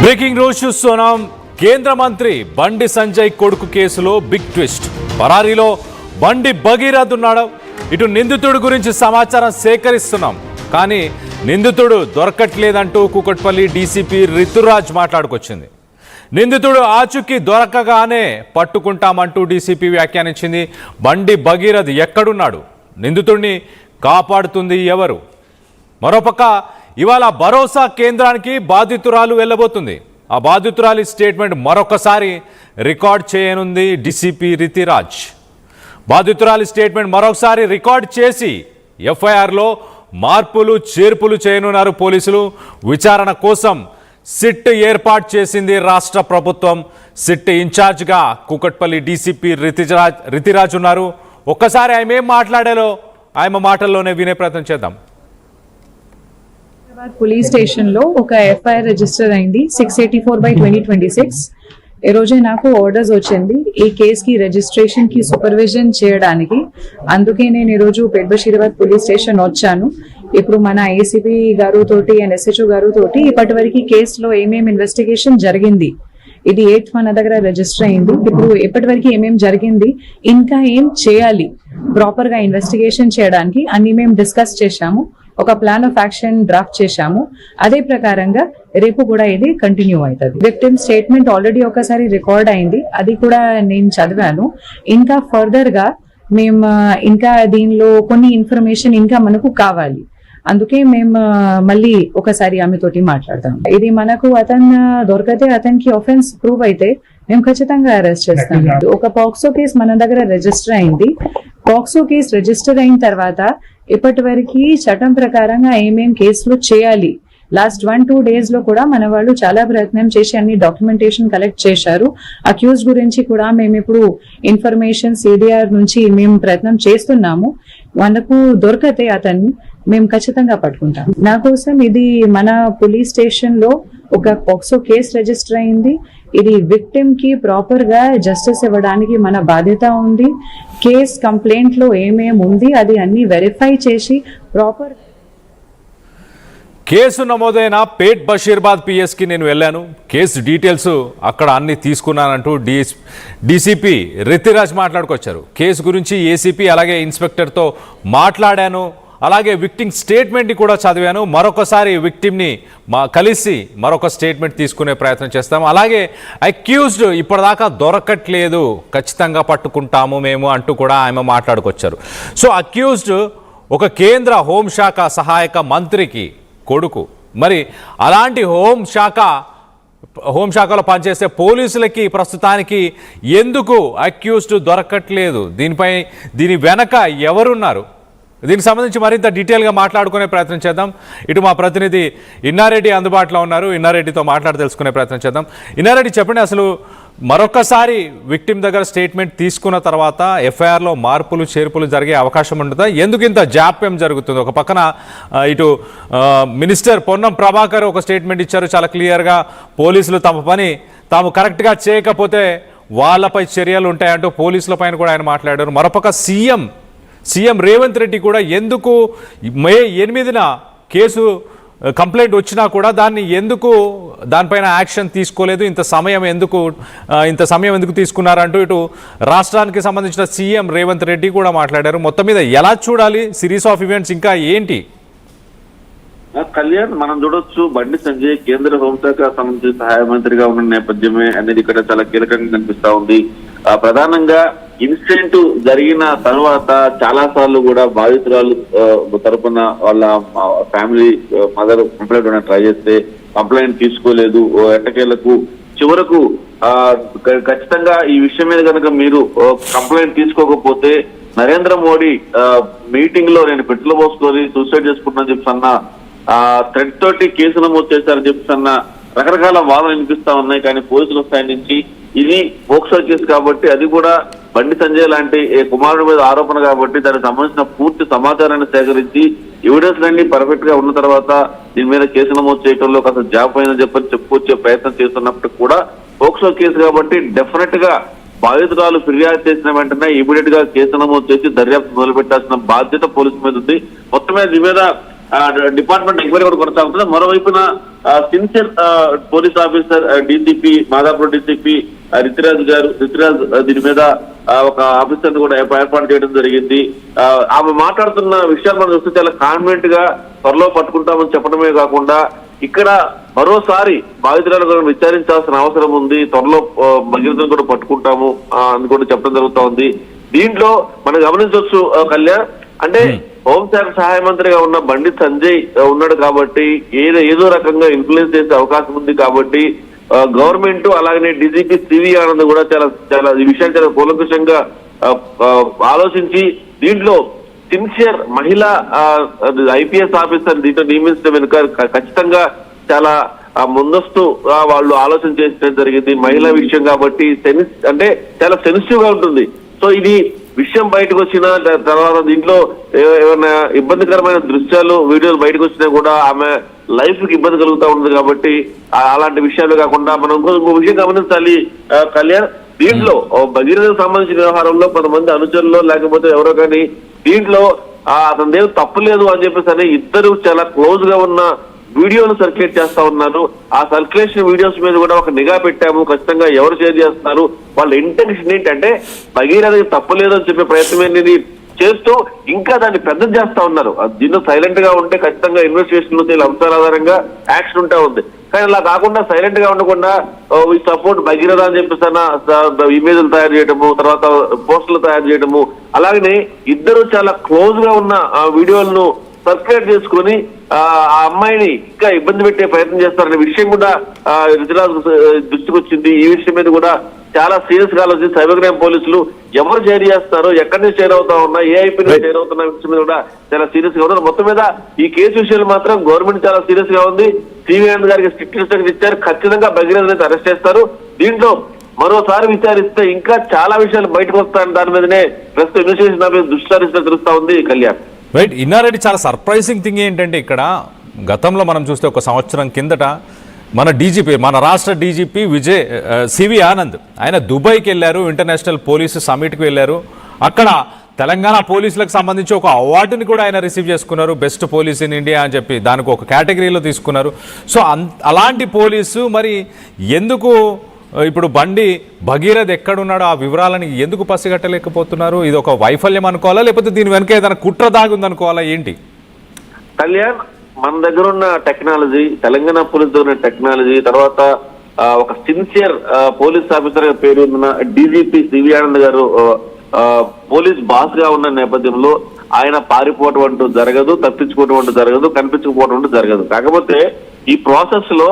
Breaking news చూస్తున్నాం. కేంద్ర మంత్రి బండి సంజయ్ కొడుకు కేసులో బిగ్ ట్విస్ట్. పరారీలో బండి భగీరథ్ ఉన్నాడు. ఇటు నిందితుడి గురించి సమాచారం సేకరిస్తున్నాం, కానీ నిందితుడు దొరకట్లేదంటూ కూకట్పల్లి డీసీపీ రితురాజ్ మాట్లాడుకొచ్చింది. నిందితుడు ఆచూకీ దొరకగానే పట్టుకుంటామంటూ డీసీపీ వ్యాఖ్యానించింది. బండి భగీరథ్ ఎక్కడున్నాడు? నిందితుడిని కాపాడుతుంది ఎవరు? మరోపక్క ఇవాళ భరోసా కేంద్రానికి బాధితురాలు వెళ్ళబోతుంది. ఆ బాధితురాలి స్టేట్మెంట్ మరొకసారి రికార్డ్ చేయనుంది డీసీపీ రితురాజ్. బాధితురాలి స్టేట్మెంట్ మరొకసారి రికార్డ్ చేసి ఎఫ్ఐఆర్లో మార్పులు చేర్పులు చేయనున్నారు పోలీసులు. విచారణ కోసం సిట్ ఏర్పాటు చేసింది రాష్ట్ర ప్రభుత్వం. సిట్ ఇన్ఛార్జ్గా కూకట్పల్లి డీసీపీ రితురాజ్ ఉన్నారు. ఒక్కసారి ఆమె ఏం మాట్లాడాలో ఆమె మాటల్లోనే వినే ప్రయత్నం చేద్దాం. పోలీస్ స్టేషన్ లో ఒక ఎఫ్ఐఆర్ రిజిస్టర్ అయింది 684/2026. ఈ రోజే నాకు ఆర్డర్స్ వచ్చింది ఈ కేస్ కి రిజిస్ట్రేషన్ కి సూపర్విజన్ చేయడానికి. అందుకే నేను ఈ రోజు పెద్బషీరాబాద్ పోలీస్ స్టేషన్ వచ్చాను. ఇప్పుడు మన ఏసీపీ గారు తోటి అండ్ ఎస్హెచ్ఓ గారు తోటి ఇప్పటి వరకు కేసులో ఏమేమి ఇన్వెస్టిగేషన్ జరిగింది, ఇది 8th మన దగ్గర రిజిస్టర్ అయింది. ఇప్పుడు ఇప్పటి వరకు ఏమేమి జరిగింది, ఇంకా ఏం చేయాలి ప్రాపర్ గా ఇన్వెస్టిగేషన్ చేయడానికి అన్ని మేము డిస్కస్ చేశాము. ఒక ప్లాన్ ఆఫ్ యాక్షన్ డ్రాఫ్ట్ చేశాము. అదే ప్రకారంగా రేపు కూడా ఇది కంటిన్యూ అవుతుంది. విక్టిమ్ స్టేట్మెంట్ ఆల్రెడీ ఒకసారి రికార్డ్ అయింది, అది కూడా నేను చదివాను. ఇంకా ఫర్దర్ గా మేము ఇంకా దీనిలో కొన్ని ఇన్ఫర్మేషన్ ఇంకా మనకు కావాలి. అందుకే మేము మళ్ళీ ఒకసారి ఆమెతోటి మాట్లాడతాం. ఇది మనకు అతను దొరికితే అతనికి ఆఫెన్స్ ప్రూవ్ అయితే మేము ఖచ్చితంగా అరెస్ట్ చేస్తాం. ఒక పాక్సో కేసు మన దగ్గర రిజిస్టర్ అయింది. పాక్సో కేసు రిజిస్టర్ అయిన తర్వాత ఇప్పటి వరకు చట్టం ప్రకారంగా ఏమేం కేసులు చేయాలి, లాస్ట్ 1-2 days లో కూడా మన వాళ్ళు చాలా ప్రయత్నం చేసి అన్ని డాక్యుమెంటేషన్ కలెక్ట్ చేశారు. అక్యూజ్ గురించి కూడా మేము ఇప్పుడు ఇన్ఫర్మేషన్ సిడిఆర్ నుంచి మేము ప్రయత్నం చేస్తున్నాము. మనకు దొరికితే అతన్ని మేము ఖచ్చితంగా పట్టుకుంటాం. నా కోసం ఇది మన పోలీస్ స్టేషన్ లో ఒక పాక్సో కేసు రిజిస్టర్ అయింది. ఇది విక్టిమ్ కి ప్రాపర్ గా జస్టిస్ ఇవ్వడానికి మన బాధ్యత ఉంది. కేస్ కంప్లైంట్ లో ఏమేమి ఉంది అది అన్ని వెరిఫై చేసి ప్రాపర్. కేసు నమోదైన పేట్ బషీరాబాద్ పిఎస్కి నేను వెళ్ళాను. కేసు డీటెయిల్స్ అక్కడ అన్ని తీసుకున్నానంటూ డీసీపీ రితురాజ్ మాట్లాడుకొచ్చారు. కేసు గురించి ఏసీపీ అలాగే ఇన్స్పెక్టర్తో మాట్లాడాను. అలాగే విక్టిమ్ స్టేట్మెంట్ని కూడా చదివాను. మరొకసారి విక్టిమ్ని కలిసి మరొక స్టేట్మెంట్ తీసుకునే ప్రయత్నం చేస్తాము. అలాగే అక్యూజ్డ్ ఇప్పటిదాకా దొరకట్లేదు, ఖచ్చితంగా పట్టుకుంటాము మేము అంటూ కూడా ఆమె మాట్లాడుకొచ్చారు. సో అక్యూజ్డ్ ఒక కేంద్ర హోంశాఖ సహాయక మంత్రికి కొడుకు. మరి అలాంటి హోంశాఖలో పనిచేసే పోలీసులకి ప్రస్తుతానికి ఎందుకు అక్యూజ్డ్ దొరకట్లేదు? దీని వెనక ఎవరున్నారు? దీనికి సంబంధించి మరింత డీటెయిల్గా మాట్లాడుకునే ప్రయత్నం చేద్దాం. ఇటు మా ప్రతినిధి ఇన్నారెడ్డి అందుబాటులో ఉన్నారు. ఇన్నారెడ్డితో మాట్లాడి తెలుసుకునే ప్రయత్నం చేద్దాం. ఇన్నారెడ్డి, చెప్పండి, అసలు మరొకసారి విక్టిమ్ దగ్గర స్టేట్మెంట్ తీసుకున్న తర్వాత ఎఫ్ఐఆర్లో మార్పులు చేర్పులు జరిగే అవకాశం ఉంటుందా? ఎందుకు ఇంత జాప్యం జరుగుతుంది? ఒక పక్కన ఇటు మినిస్టర్ పొన్నం ప్రభాకర్ ఒక స్టేట్మెంట్ ఇచ్చారు, చాలా క్లియర్గా పోలీసులు తమ పని తాము కరెక్ట్గా చేయకపోతే వాళ్ళపై చర్యలు ఉంటాయంటూ పోలీసుల పైన కూడా ఆయన మాట్లాడారు. మరొక సీఎం రేవంత్ రెడ్డి కూడా ఎందుకు మే 8న కేసు కంప్లైంట్ వచ్చినా కూడా దానిపైన యాక్షన్ తీసుకోలేదు, ఇంత సమయం ఎందుకు తీసుకున్నారంటూ ఇటు రాష్ట్రానికి సంబంధించిన సీఎం రేవంత్ రెడ్డి కూడా మాట్లాడారు. మొత్తం మీద ఎలా చూడాలి సిరీస్ ఆఫ్ ఈవెంట్స్ ఇంకా ఏంటి? కళ్యాణ్, మనం చూడొచ్చు బండి సంజయ్ కేంద్ర హోంశాఖ సంబంధించిన సహాయ మంత్రిగా ఉన్న నేపథ్యమే అనేది ఇక్కడ చాలా కీలకంగా కనిపిస్తా ఉంది. ప్రధానంగా ఇన్సిడెంట్ జరిగిన తర్వాత చాలా సార్లు కూడా బాధితురాలు తరపున వాళ్ళ ఫ్యామిలీ మదర్ కంప్లైంట్ ట్రై చేస్తే కంప్లైంట్ తీసుకోలేదు. ఎట్టకేలకు చివరకు ఖచ్చితంగా ఈ విషయం మీద కనుక మీరు కంప్లైంట్ తీసుకోకపోతే నరేంద్ర మోడీ మీటింగ్ లో నేను పెట్రోల్ పోసుకొని సూసైడ్ చేసుకుంటున్నా చెప్పి థ్రెడ్ తోటి కేసు నమోదు చేశారని చెప్పి రకరకాల వాదనలు వినిపిస్తా ఉన్నాయి. కానీ పోలీసుల స్థాయి నుంచి ఇది పోక్సో కేసు కాబట్టి, అది కూడా బండి సంజయ్ లాంటి కుమారుడి మీద ఆరోపణ కాబట్టి దానికి సంబంధించిన పూర్తి సమాచారాన్ని సేకరించి ఎవిడెన్స్ అన్ని పర్ఫెక్ట్ గా ఉన్న తర్వాత దీని మీద కేసు నమోదు చేయడంలో కాస్త జాబ్ అయిందని చెప్పుకొచ్చే ప్రయత్నం చేస్తున్నప్పటికీ కూడా పోక్సో కేసు కాబట్టి డెఫినెట్ గా బాధితురాలు ఫిర్యాదు చేసిన వెంటనే ఇమీడియట్ గా కేసు నమోదు చేసి దర్యాప్తు మొదలుపెట్టాల్సిన బాధ్యత పోలీసు మీద ఉంది. మొత్తం మీద దీని మీద డిపార్ట్మెంట్ ఎంక్వైరీ కూడా కొనసాగుతుంది. మరోవైపున sincere police officer DCP Madhapur DCP Ritiraj దీని మీద ఒక ఆఫీసర్ కూడా ఏర్పాటు చేయడం జరిగింది. ఆమె మాట్లాడుతున్న విషయాలు మనం చూస్తే చాలా కాన్ఫిడెంట్ గా త్వరలో పట్టుకుంటామని చెప్పడమే కాకుండా ఇక్కడ మరోసారి బాధితులను విచారించాల్సిన అవసరం ఉంది, త్వరలో భగీరథను కూడా పట్టుకుంటాము అని కూడా చెప్పడం జరుగుతా ఉంది. దీంట్లో మనం గమనించవచ్చు కళ్యాణ్, అంటే హోంశాఖ సహాయ మంత్రిగా ఉన్న బండి సంజయ్ ఉన్నాడు కాబట్టి ఏదో రకంగా ఇన్ఫ్లుయెన్స్ చేసే అవకాశం ఉంది కాబట్టి గవర్నమెంట్ అలాగనే డీజీపీ సివి ఆనంద్ కూడా చాలా ఈ విషయాన్ని చాలా కూలంకషంగా ఆలోచించి దీంట్లో సిన్సియర్ మహిళా ఐపీఎస్ ఆఫీసర్ దీంట్లో నియమించడం వెనుక ఖచ్చితంగా చాలా ముందస్తు వాళ్ళు ఆలోచన చేసడం జరిగింది. మహిళా విషయం కాబట్టి అంటే చాలా సెన్సిటివ్ గా ఉంటుంది. సో ఇది విషయం బయటకు వచ్చిన తర్వాత దీంట్లో ఏమైనా ఇబ్బందికరమైన దృశ్యాలు వీడియోలు బయటకు వచ్చినా కూడా ఆమె లైఫ్ కి ఇబ్బంది కలుగుతా ఉంది కాబట్టి అలాంటి విషయాలు కాకుండా మనం ఇంకో విషయం గమనించాలి కళ్యాణ్, దీంట్లో భగీరథకు సంబంధించిన వ్యవహారంలో కొంతమంది అనుచరులు లేకపోతే ఎవరో కానీ దీంట్లో అతని దేవుడు తప్పులేదు అని చెప్పేసి ఇద్దరు చాలా క్లోజ్ గా ఉన్న వీడియోలు సర్క్యులేట్ చేస్తా ఉన్నారు. ఆ సర్క్యులేషన్ వీడియోస్ మీద కూడా ఒక నిఘా పెట్టాము, ఖచ్చితంగా ఎవరు షేర్ చేస్తున్నారు, వాళ్ళ ఇంటెన్షన్ ఏంటంటే భగీరథకి తప్పులేదు అని చెప్పే ప్రయత్నం అనేది చేస్తూ ఇంకా దాన్ని పెద్ద చేస్తా ఉన్నారు. దీన్ని సైలెంట్ గా ఉంటే ఖచ్చితంగా ఇన్వెస్టిగేషన్ లో అంశాల ఆధారంగా యాక్షన్ ఉంటా ఉంది. కానీ అలా కాకుండా సైలెంట్ గా ఉండకుండా ఈ సపోర్ట్ భగీరథ అని చెప్పేసి ఇమేజ్లు తయారు చేయడము, తర్వాత పోస్టులు తయారు చేయడము, అలాగనే ఇద్దరు చాలా క్లోజ్ గా ఉన్న వీడియోలను సర్క్యులేట్ చేసుకుని ఆ అమ్మాయిని ఇంకా ఇబ్బంది పెట్టే ప్రయత్నం చేస్తారనే విషయం కూడా రితిరాజ్ దృష్టికి వచ్చింది. ఈ విషయం మీద కూడా చాలా సీరియస్ గా ఆలోచించి సైబర్ క్రైమ్ పోలీసులు ఎవరు షేర్ చేస్తారో, ఎక్కడి నుంచి షేర్ అవుతా ఉన్నా, ఏ ఐపీ నుంచి షేర్ అవుతున్న విషయం మీద కూడా చాలా సీరియస్ గా ఉన్నారు. మొత్తం మీద ఈ కేసు విషయంలో మాత్రం గవర్నమెంట్ చాలా సీరియస్ గా ఉంది. సివి ఆనంద్ గారికి స్ట్రిక్ట్ ఇన్స్ట్రక్షన్ ఇచ్చారు, ఖచ్చితంగా భగీరథని అరెస్ట్ చేస్తారు. దీంట్లో మరోసారి విచారిస్తే ఇంకా చాలా విషయాలు బయటకు వస్తాయని దాని మీదనే ప్రస్తుతం ఇన్వెస్టిగేషన్ దృష్టి సారిస్తున్నట్టు తెలుస్తా ఉంది కళ్యాణ్. రైట్, ఇన్నారెడ్డి చాలా సర్ప్రైజింగ్ థింగ్ ఏంటంటే ఇక్కడ గతంలో మనం చూస్తే ఒక సంవత్సరం కిందట మన రాష్ట్ర డీజీపీ సివి ఆనంద్ ఆయన దుబాయ్కి వెళ్ళారు, ఇంటర్నేషనల్ పోలీసు సమ్మిట్కి వెళ్ళారు. అక్కడ తెలంగాణ పోలీసులకు సంబంధించి ఒక అవార్డుని కూడా ఆయన రిసీవ్ చేసుకున్నారు, బెస్ట్ పోలీస్ ఇన్ ఇండియా అని చెప్పి దానికి ఒక కేటగిరీలో తీసుకున్నారు. సో అలాంటి పోలీసు మరి ఎందుకు ఇప్పుడు బండి భగీరథ్ ఎక్కడున్నాడో ఆ వివరాలని ఎందుకు పసిగట్టలేకపోతున్నారు? ఇది ఒక వైఫల్యం అనుకోవాలా, లేకపోతే దీని వెనక ఏదైనా కుట్ర దాగుందనుకోవాలా ఏంటి? కళ్యాణ్, మన దగ్గర ఉన్న టెక్నాలజీ, తెలంగాణ పోలీస్ దగ్గర ఉన్న టెక్నాలజీ, తర్వాత ఒక సిన్సియర్ పోలీస్ ఆఫీసర్ పేరు ఉన్న డీజీపీ సివి ఆనంద్ గారు పోలీస్ బాస్ గా ఉన్న నేపథ్యంలో ఆయన పారిపోవటం అంటూ జరగదు, తప్పించుకోవటం అంటూ జరగదు, కనిపించకపోవటం అంటూ జరగదు. కాకపోతే ఈ ప్రాసెస్ లో